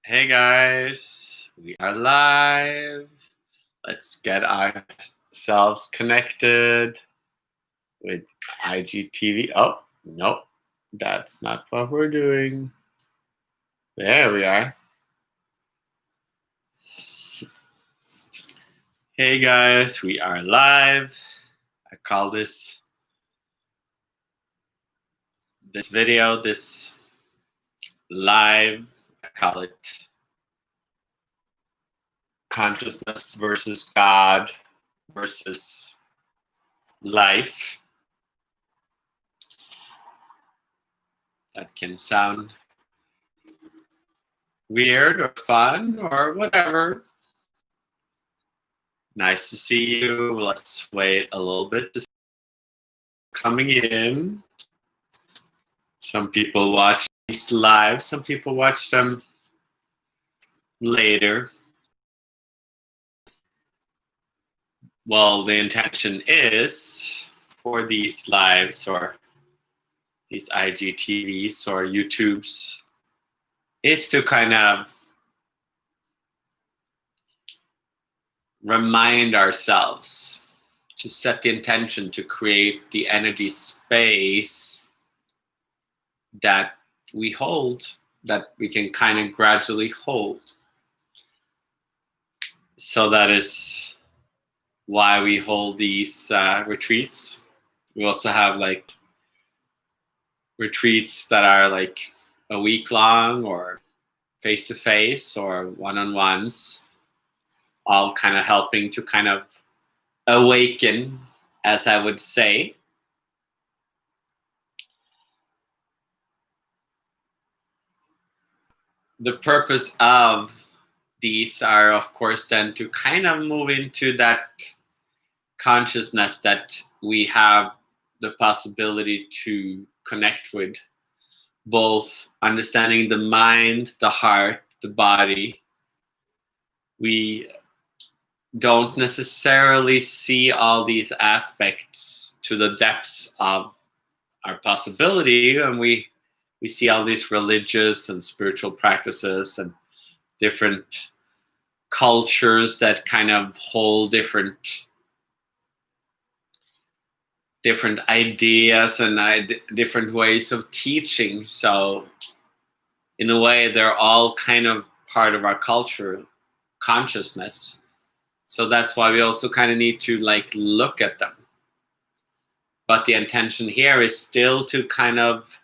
Hey guys, we are live. Let's get ourselves connected with IGTV. Oh, nope, that's not what we're doing. There we are. Hey guys, we are live. I call this video, this live, I call it consciousness versus God versus life. That can sound weird or fun or whatever. Nice to see you. Let's wait a little bit to coming in. Some people watch these live, some people watch them later. Well, the intention is for these lives or these IGTVs or YouTubes is to kind of remind ourselves to set the intention to create the energy space that we hold, that we can kind of gradually hold. So that is why we hold these retreats. We also have like retreats that are like a week long or face to face or one-on-ones, all kind of helping to kind of awaken, as I would say. The purpose of these are, of course, then to kind of move into that consciousness that we have the possibility to connect with, both understanding the mind, the heart, the body. We don't necessarily see all these aspects to the depths of our possibility, and we see all these religious and spiritual practices and different cultures that kind of hold different ideas and different ways of teaching. So in a way, they're all kind of part of our culture consciousness. So that's why we also kind of need to like look at them. But the intention here is still to kind of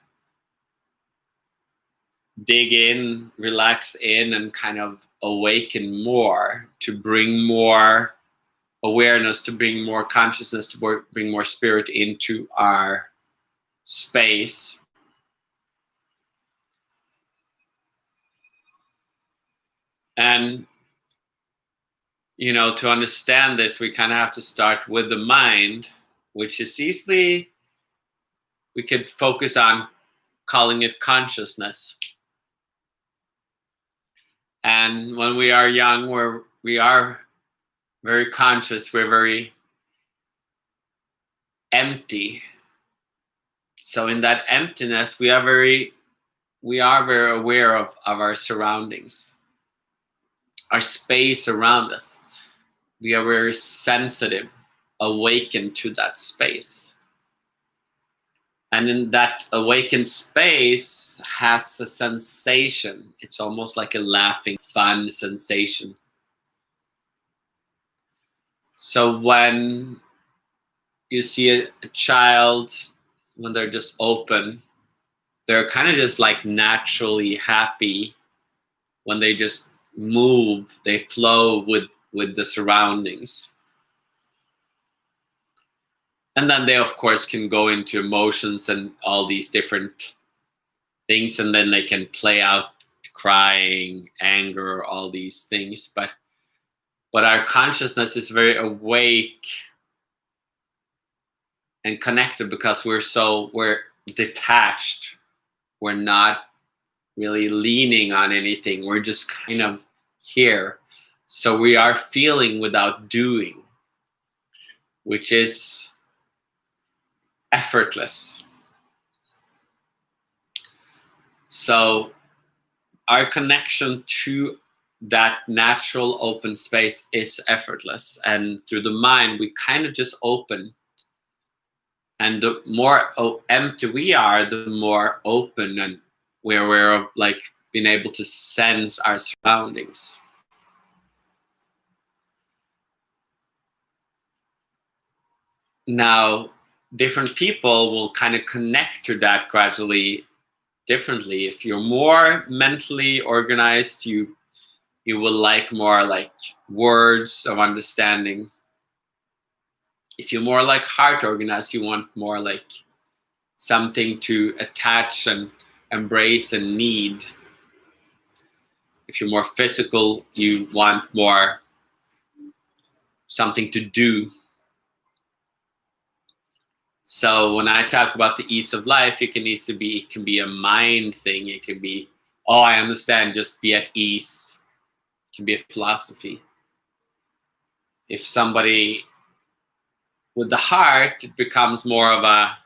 dig in, relax in, and kind of awaken more, to bring more awareness, to bring more consciousness, to bring more spirit into our space. And, you know, to understand this, we kind of have to start with the mind, which is easily, we could focus on calling it consciousness. And when we are young, we are very conscious, we're very empty. So in that emptiness, we are very aware of our surroundings, our space around us. We are very sensitive, awakened to that space. And in that awakened space has a sensation. It's almost like a laughing, fun sensation. So when you see a child, when they're just open, they're kind of just like naturally happy. When they just move, they flow with the surroundings. And then they, of course, can go into emotions and all these different things, and then they can play out crying, anger, all these things. But our consciousness is very awake and connected because we're detached. We're not really leaning on anything. We're just kind of here. So we are feeling without doing, which is effortless. So our connection to that natural open space is effortless, and through the mind we kind of just open. And the more empty we are, the more open and we're aware of, like, being able to sense our surroundings. Now, different people will kind of connect to that gradually differently. If you're more mentally organized, you will like more like words of understanding. If you're more like heart organized, you want more like something to attach and embrace and need. If you're more physical, you want more something to do. So when I talk about the ease of life, it can be a mind thing. It can be, oh, I understand, just be at ease. It can be a philosophy. If somebody with the heart, it becomes more of a,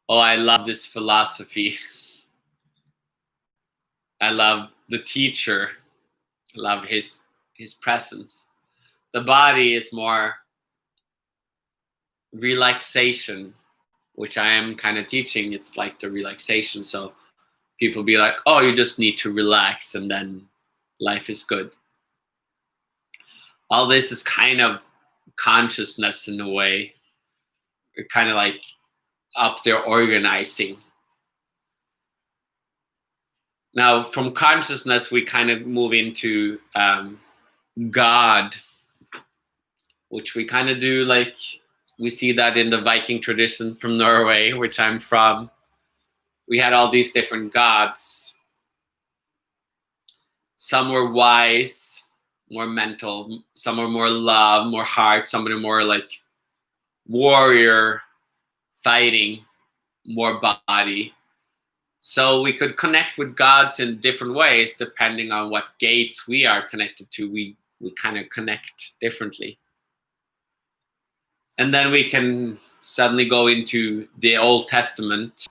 oh, I love this philosophy. I love the teacher. I love his presence. The body is more relaxation, which I am kind of teaching. It's like the relaxation. So people be like, oh, you just need to relax and then life is good. All this is kind of consciousness in a way. We're kind of like up there organizing. Now, from consciousness, we kind of move into God, which we kind of do like, we see that in the Viking tradition from Norway, which I'm from. We had all these different gods. Some were wise, more mental. Some were more love, more heart. Some were more like warrior, fighting, more body. So we could connect with gods in different ways depending on what gates we are connected to. We kind of connect differently. And then we can suddenly go into the Old Testament,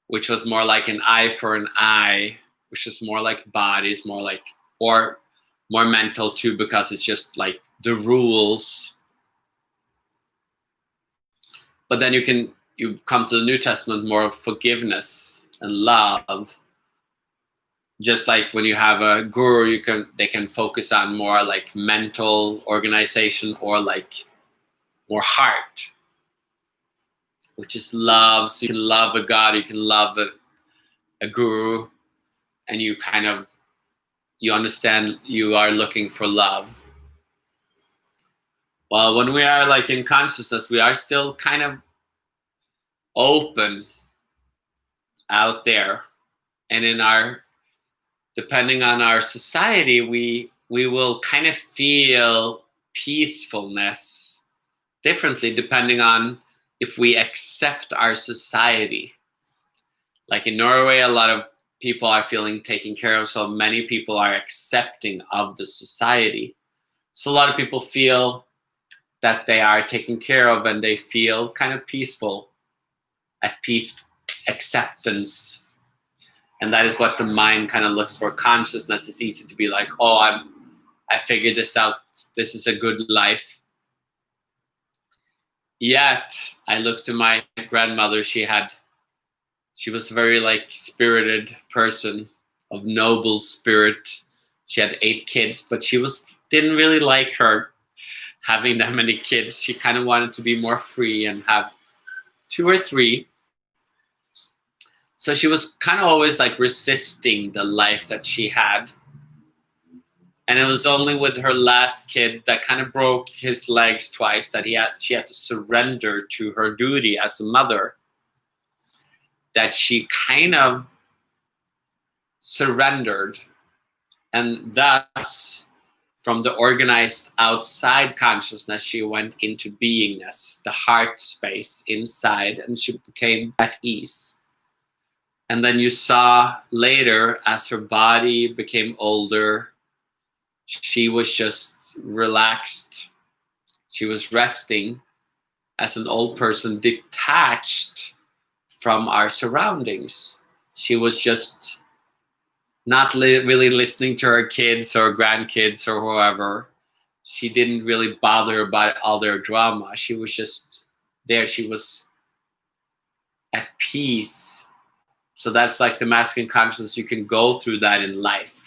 which was more like an eye for an eye, which is more like bodies, more like, or more mental too, because it's just like the rules. But then you come to the New Testament, more of forgiveness and love. Just like when you have a guru, they can focus on more like mental organization or like more heart, which is love. So you can love a God, you can love a guru, and you understand you are looking for love. Well, when we are like in consciousness, we are still kind of open out there. And depending on our society, we will kind of feel peacefulness differently depending on if we accept our society. Like in Norway, a lot of people are feeling taken care of, so many people are accepting of the society. So a lot of people feel that they are taken care of and they feel kind of peaceful, at peace, acceptance. And that is what the mind kind of looks for. Consciousness is easy to be like, oh, I figured this out. This is a good life. Yet I looked to my grandmother. She was a very like spirited person of noble spirit. She had 8 kids, but she didn't really like her having that many kids. She kind of wanted to be more free and have 2 or 3. So she was kind of always like resisting the life that she had. And it was only with her last kid that kind of broke his legs twice that she had to surrender to her duty as a mother, that she kind of surrendered. And thus, from the organized outside consciousness, she went into beingness, the heart space inside, and she became at ease. And then you saw later, as her body became older, she was just relaxed. She was resting as an old person, detached from our surroundings. She was just not really listening to her kids or grandkids or whoever. She didn't really bother about all their drama. She was just there. She was at peace. So that's like the masculine consciousness. You can go through that in life.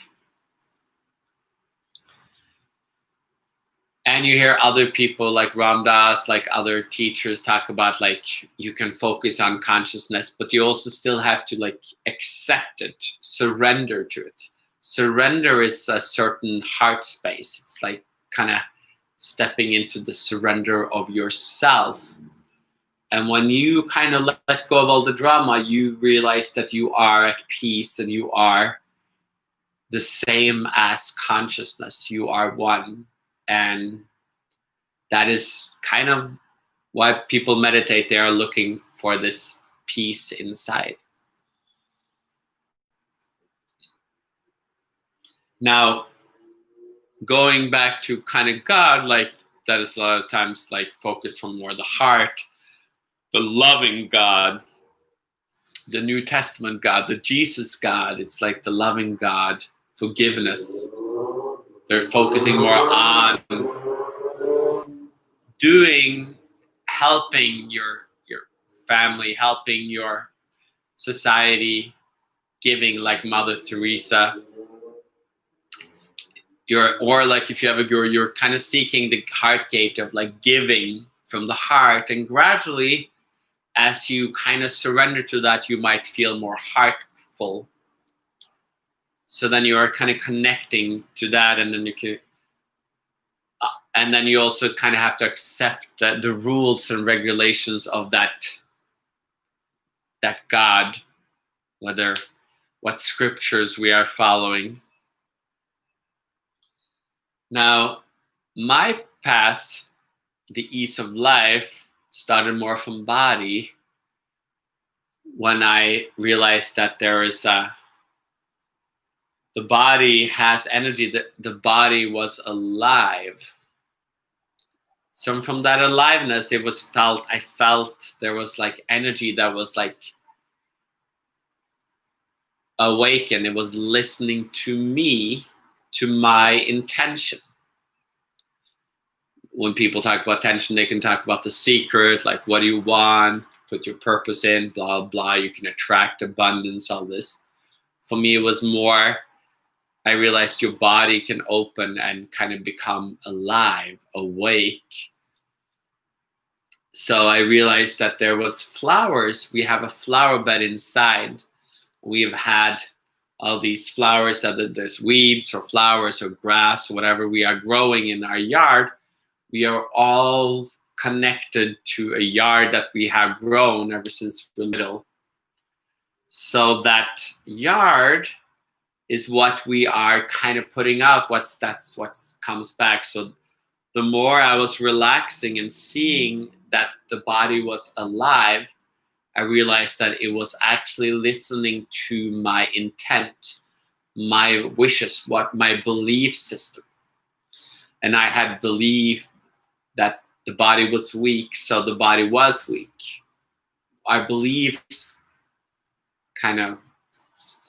And you hear other people like Ram Dass, like other teachers talk about like you can focus on consciousness, but you also still have to like accept it, surrender to it. Surrender is a certain heart space. It's like kind of stepping into the surrender of yourself. And when you kind of let go of all the drama, you realize that you are at peace and you are the same as consciousness. You are one. And that is kind of why people meditate. They are looking for this peace inside. Now, going back to kind of God, like that is a lot of times like focused from more the heart, the loving God, the New Testament God, the Jesus God. It's like the loving God, forgiveness. They're focusing more on doing, helping your family, helping your society, giving like Mother Teresa. Or like if you have a guru, you're kind of seeking the heart gate of like giving from the heart, and gradually as you kind of surrender to that, you might feel more heartful. So then you are kind of connecting to that, and then you can, and then you also kind of have to accept that the rules and regulations of that God, whether what scriptures we are following. Now, my path, the ease of life, started more from body when I realized that there is the body has energy, that the body was alive. So from that aliveness, I felt there was like energy that was like awakened. It was listening to me, to my intention. When people talk about attention, they can talk about the secret, like what do you want, put your purpose in, blah, blah, you can attract abundance, all this. For me, it was more, I realized your body can open and kind of become alive, awake. So I realized that there was flowers. We have a flower bed inside. We've had all these flowers, whether there's weeds or flowers or grass or whatever we are growing in our yard. We are all connected to a yard that we have grown ever since we were little. So that yard is what we are kind of putting out. That's what comes back. So the more I was relaxing and seeing that the body was alive, I realized that it was actually listening to my intent, my wishes, what my belief system. And I had believed that the body was weak, so the body was weak. Our beliefs kind of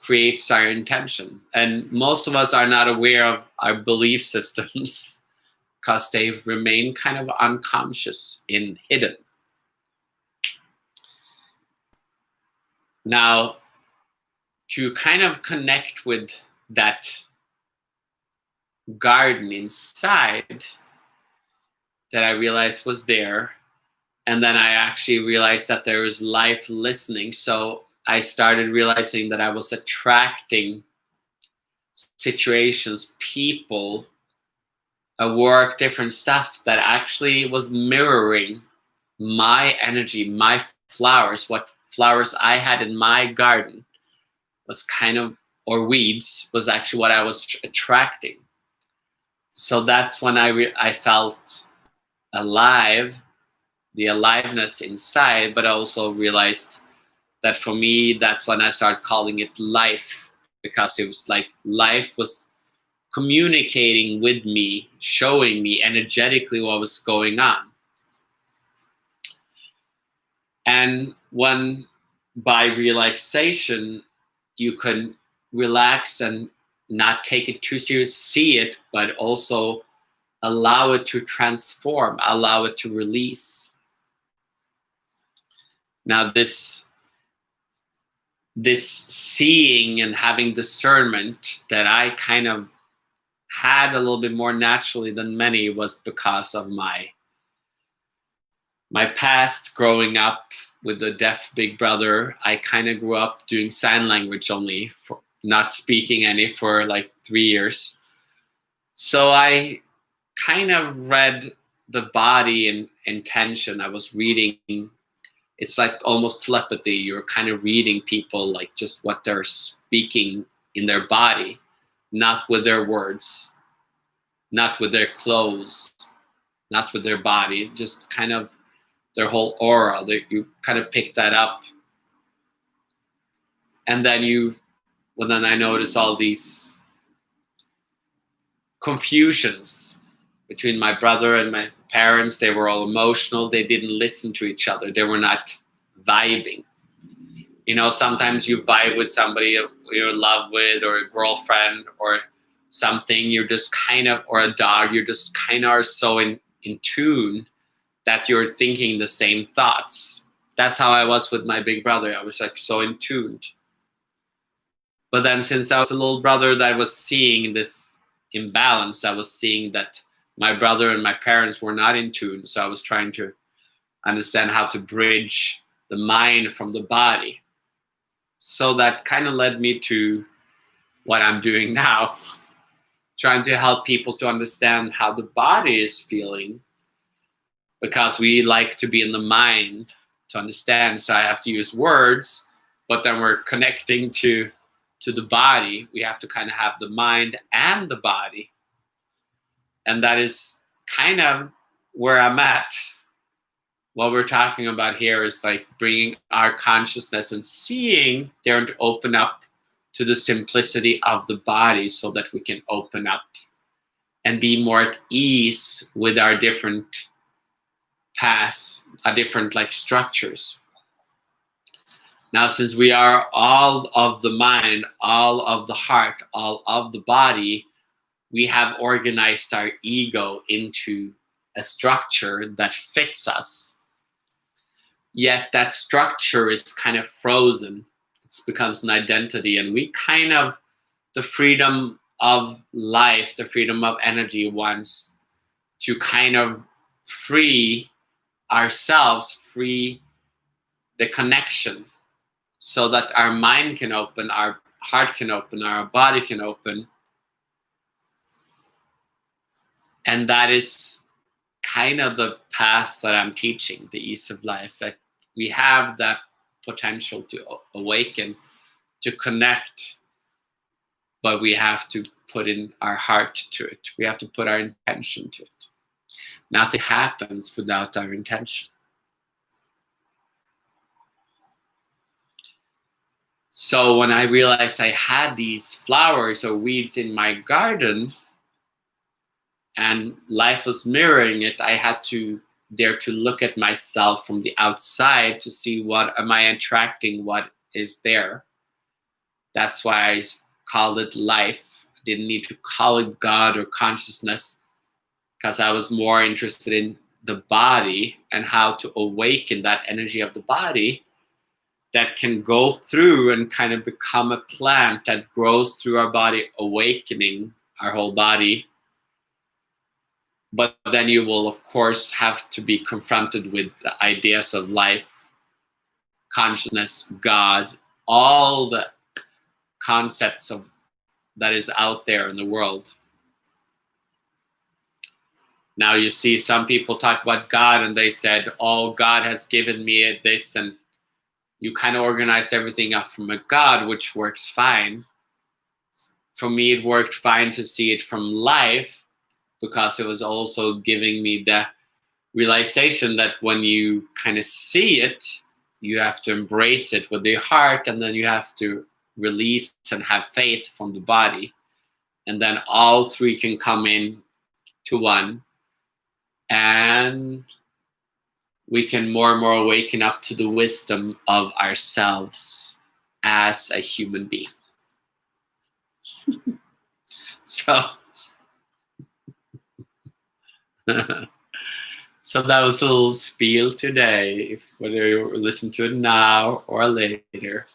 creates our intention. And most of us are not aware of our belief systems because they remain kind of unconscious and hidden. Now, to kind of connect with that garden inside that I realized was there, and then I actually realized that there was life listening. So I started realizing that I was attracting situations, people, work, different stuff that actually was mirroring my energy, my flowers, what flowers I had in my garden was kind of, or weeds, was actually what I was attracting. So that's when I felt alive, the aliveness inside, but I also realized that for me, that's when I started calling it life, because it was like life was communicating with me, showing me energetically what was going on. And when by relaxation, you can relax and not take it too serious, see it, but also allow it to transform, allow it to release. Now this seeing and having discernment that I kind of had a little bit more naturally than many was because of my past growing up with a deaf big brother. I kind of grew up doing sign language only, for not speaking any, for like 3 years. So I kind of read the body and intention. I was reading, it's like almost telepathy. You're kind of reading people, like just what they're speaking in their body, not with their words, not with their clothes, not with their body, just kind of their whole aura. You kind of pick that up. And then then I noticed all these confusions between my brother and my parents. They were all emotional. They didn't listen to each other. They were not vibing. You know, sometimes you vibe with somebody you're in love with, or a girlfriend, or something. You're just kind of, or a dog. You're just kind of are so in tune that you're thinking the same thoughts. That's how I was with my big brother. I was like so in tune. But then, since I was a little brother that was seeing this imbalance, I was seeing that my brother and my parents were not in tune. So I was trying to understand how to bridge the mind from the body. So that kind of led me to what I'm doing now, trying to help people to understand how the body is feeling, because we like to be in the mind to understand. So I have to use words, but then we're connecting to the body. We have to kind of have the mind and the body. And that is kind of where I'm at. What we're talking about here is like bringing our consciousness and seeing there to open up to the simplicity of the body, so that we can open up and be more at ease with our different paths, our different like structures. Now, since we are all of the mind, all of the heart, all of the body, we have organized our ego into a structure that fits us. Yet that structure is kind of frozen. It becomes an identity, and we kind of, the freedom of life, the freedom of energy wants to kind of free ourselves, free the connection, so that our mind can open, our heart can open, our body can open. And that is kind of the path that I'm teaching, the ease of life. That we have that potential to awaken, to connect, but we have to put in our heart to it. We have to put our intention to it. Nothing happens without our intention. So when I realized I had these flowers or weeds in my garden, and life was mirroring it, I had to dare to look at myself from the outside to see what am I attracting, what is there. That's why I called it life. I didn't need to call it God or consciousness, because I was more interested in the body and how to awaken that energy of the body that can go through and kind of become a plant that grows through our body, awakening our whole body. But then you will, of course, have to be confronted with the ideas of life, consciousness, God, all the concepts of that is out there in the world. Now you see some people talk about God and they said, oh, God has given me this, and you kind of organize everything up from a God, which works fine. For me, it worked fine to see it from life, because it was also giving me the realization that when you kind of see it, you have to embrace it with your heart, and then you have to release and have faith from the body. And then all three can come in to one, and we can more and more awaken up to the wisdom of ourselves as a human being. So, so that was a little spiel today, whether you listen to it now or later.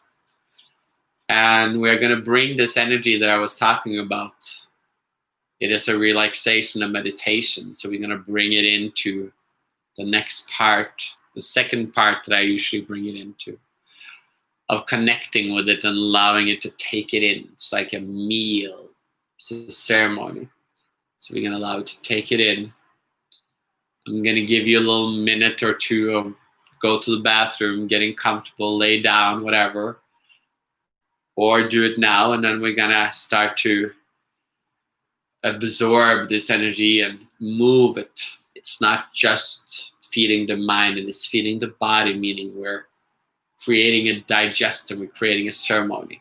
And we're going to bring this energy that I was talking about. It is a relaxation and meditation. So we're going to bring it into the next part, the second part that I usually bring it into, of connecting with it and allowing it to take it in. It's like a meal. It's a ceremony. So we're going to allow it to take it in. I'm going to give you a little minute or two of go to the bathroom, getting comfortable, lay down, whatever. Or do it now, and then we're going to start to absorb this energy and move it. It's not just feeding the mind, and it's feeding the body, meaning we're creating a digestion, we're creating a ceremony.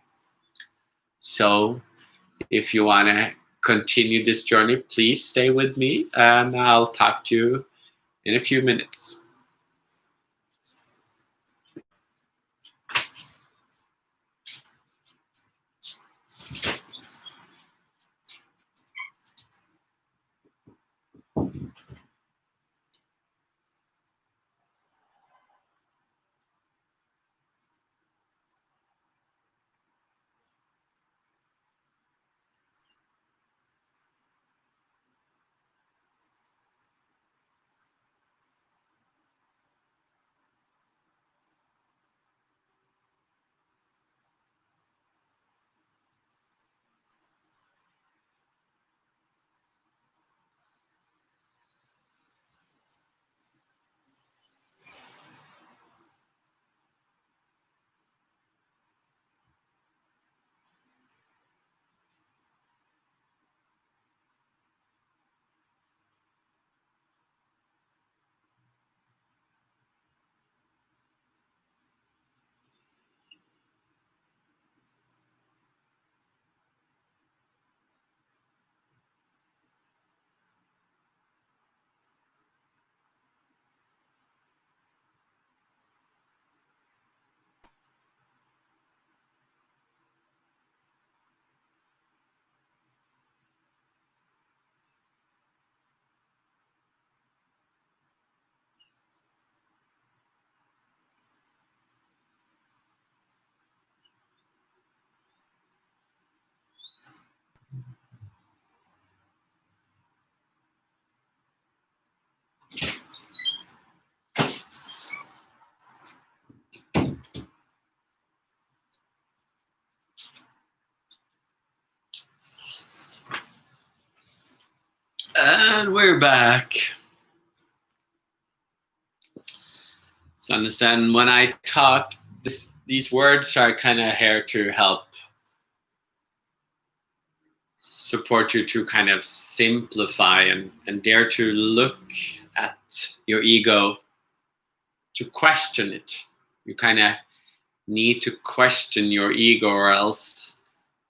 So if you want to continue this journey, please stay with me, and I'll talk to you in a few minutes. And we're back. So understand, when I talk, these words are kind of here to help support you to kind of simplify and dare to look at your ego, to question it. You kind of need to question your ego, or else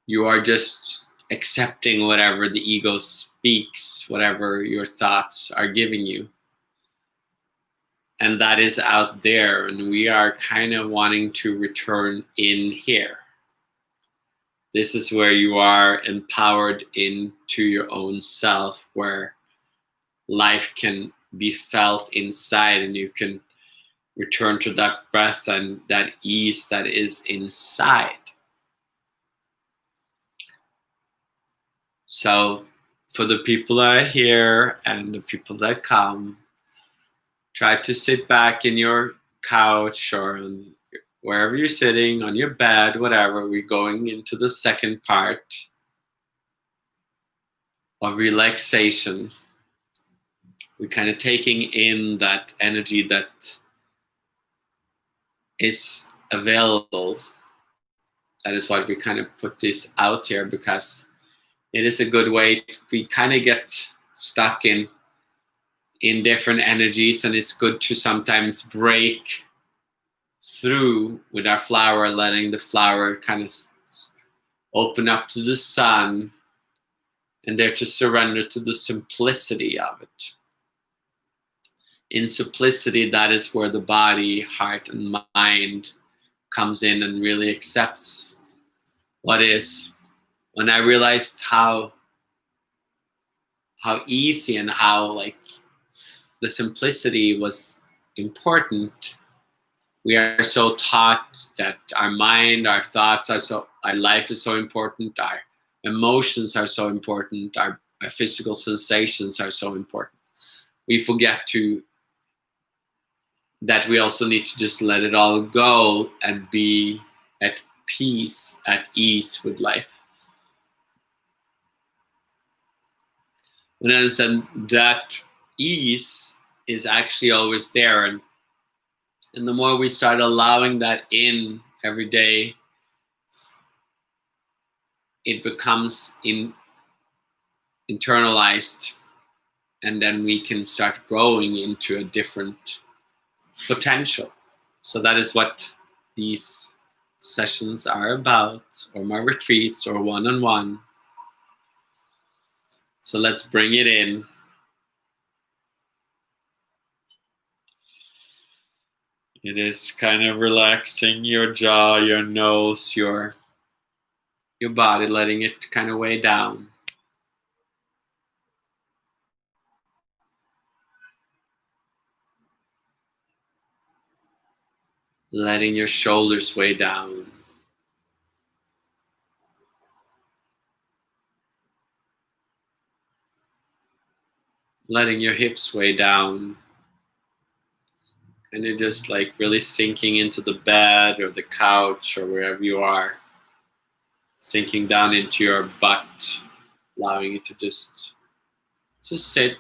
you are just accepting whatever the ego speaks, whatever your thoughts are giving you. And that is out there, and we are kind of wanting to return in here. This is where you are empowered into your own self, where life can be felt inside, and you can return to that breath and that ease that is inside. So for the people that are here and the people that come, try to sit back in your couch or wherever you're sitting, on your bed, whatever. We're going into the second part of relaxation. We're kind of taking in that energy that is available. That is why we kind of put this out here, because it is a good way we kind of get stuck in different energies, and it's good to sometimes break through with our flower, letting the flower kind of open up to the sun, and there to surrender to the simplicity of it. In simplicity, that is where the body, heart, and mind comes in and really accepts what is when I realized how easy and how like the simplicity was important. We are so taught that our mind, our thoughts are so, our life is so important, our emotions are so important, our physical sensations are so important. We forget that we also need to just let it all go and be at peace, at ease with life. And then that ease is actually always there, and the more we start allowing that in every day, it becomes internalized, and then we can start growing into a different potential. So that is what these sessions are about, or my retreats, or one-on-one. So let's bring it in. It is kind of relaxing your jaw, your nose, your body, letting it kind of weigh down. Letting your shoulders weigh down. Letting your hips weigh down. And you're just like really sinking into the bed or the couch or wherever you are. Sinking down into your butt, allowing you to just sit.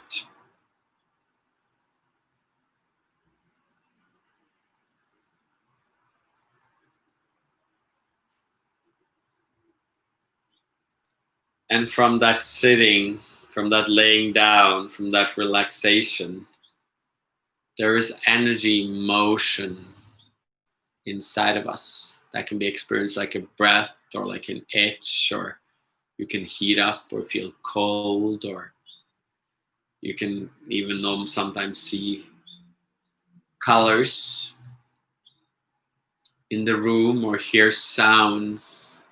And from that sitting, from that laying down, from that relaxation, there is energy, motion inside of us that can be experienced like a breath or like an itch, or you can heat up or feel cold, or you can even sometimes see colors in the room or hear sounds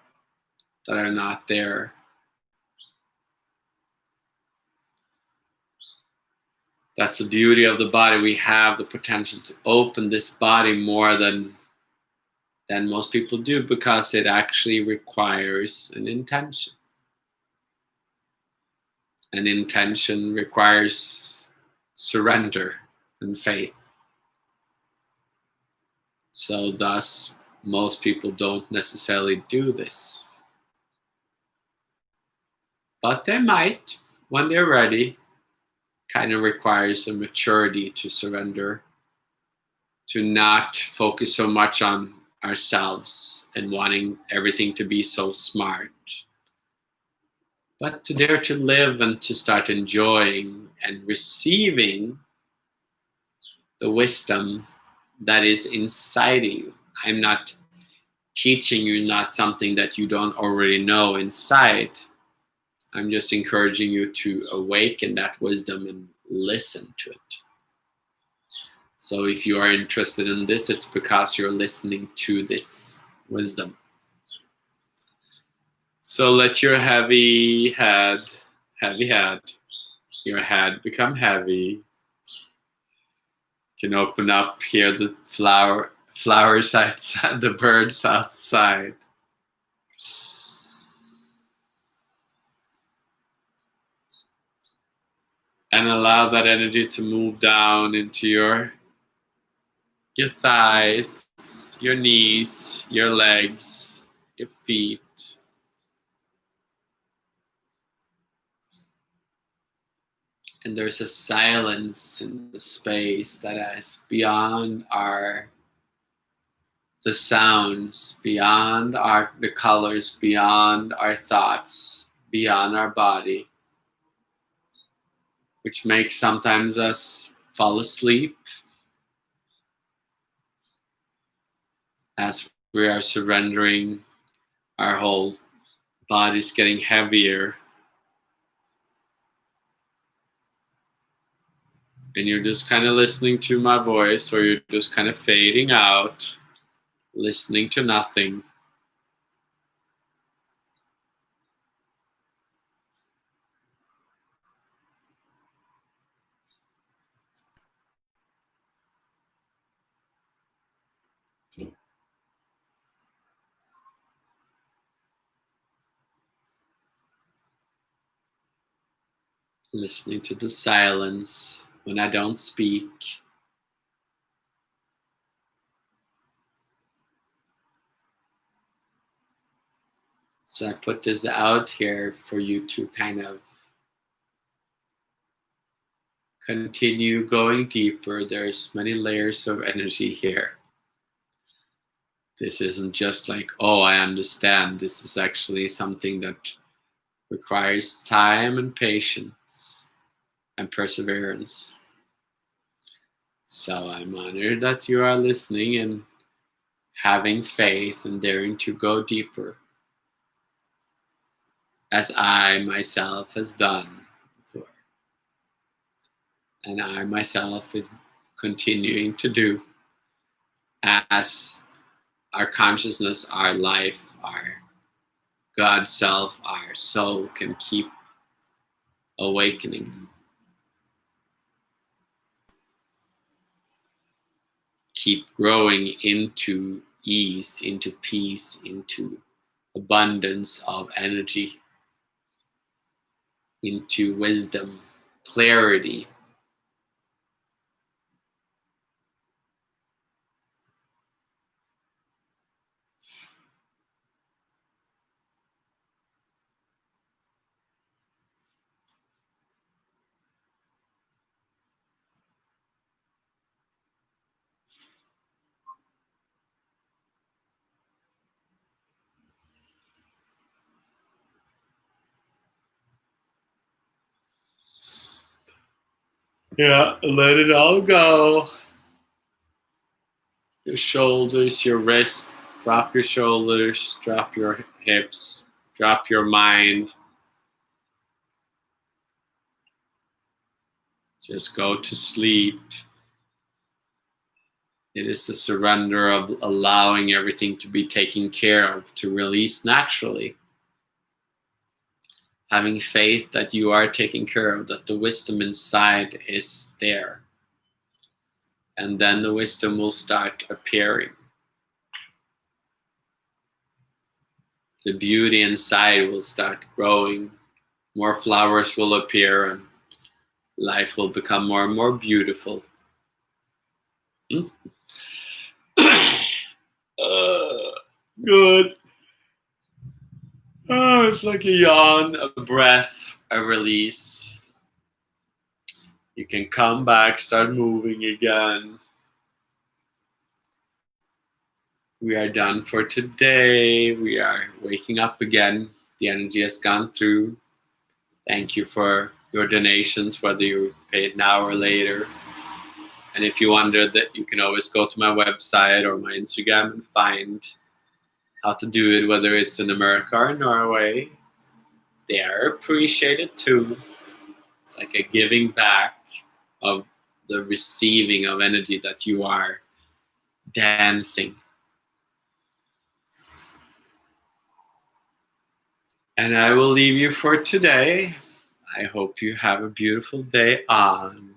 that are not there. That's the beauty of the body. We have the potential to open this body more than most people do, because it actually requires an intention. An intention requires surrender and faith. So thus, most people don't necessarily do this. But they might, when they're ready. Kind of requires a maturity to surrender, to not focus so much on ourselves and wanting everything to be so smart, but to dare to live and to start enjoying and receiving the wisdom that is inside of you. I'm not teaching you not something that you don't already know inside. I'm just encouraging you to awaken that wisdom and listen to it. So if you are interested in this, it's because you're listening to this wisdom. So let your heavy head, your head become heavy. You can open up, hear the flowers outside, the birds outside. And allow that energy to move down into your thighs, your knees, your legs, your feet. And there's a silence in the space that is beyond the sounds, beyond the colors, beyond our thoughts, beyond our body, which makes sometimes us fall asleep as we are surrendering. Our whole body's getting heavier, and you're just kind of listening to my voice, or you're just kind of fading out, listening to nothing. listening to the silence when I don't speak. So I put this out here for you to kind of continue going deeper. There's many layers of energy here. This isn't just like, oh, I understand. This is actually something that requires time and patience and perseverance. So I'm honored that you are listening and having faith and daring to go deeper, as I myself has done before. And I myself is continuing to do, as our consciousness, our life, our God self, our soul can keep awakening, keep growing into ease, into peace, into abundance of energy, into wisdom, clarity. Yeah, let it all go. Your shoulders, your wrists, drop your shoulders, drop your hips, drop your mind. Just go to sleep. It is the surrender of allowing everything to be taken care of, to release naturally. Having faith that you are taken care of, that the wisdom inside is there. And then the wisdom will start appearing. The beauty inside will start growing. More flowers will appear and life will become more and more beautiful. Good. Oh, it's like a yawn, a breath, a release. You can come back, start moving again. We are done for today. We are waking up again. The energy has gone through. Thank you for your donations, whether you paid now or later. And if you wonder, that you can always go to my website or my Instagram and find how to do it, whether it's in America or Norway. They are appreciated too. It's like a giving back of the receiving of energy that you are dancing. And I will leave you for today. I hope you have a beautiful day on.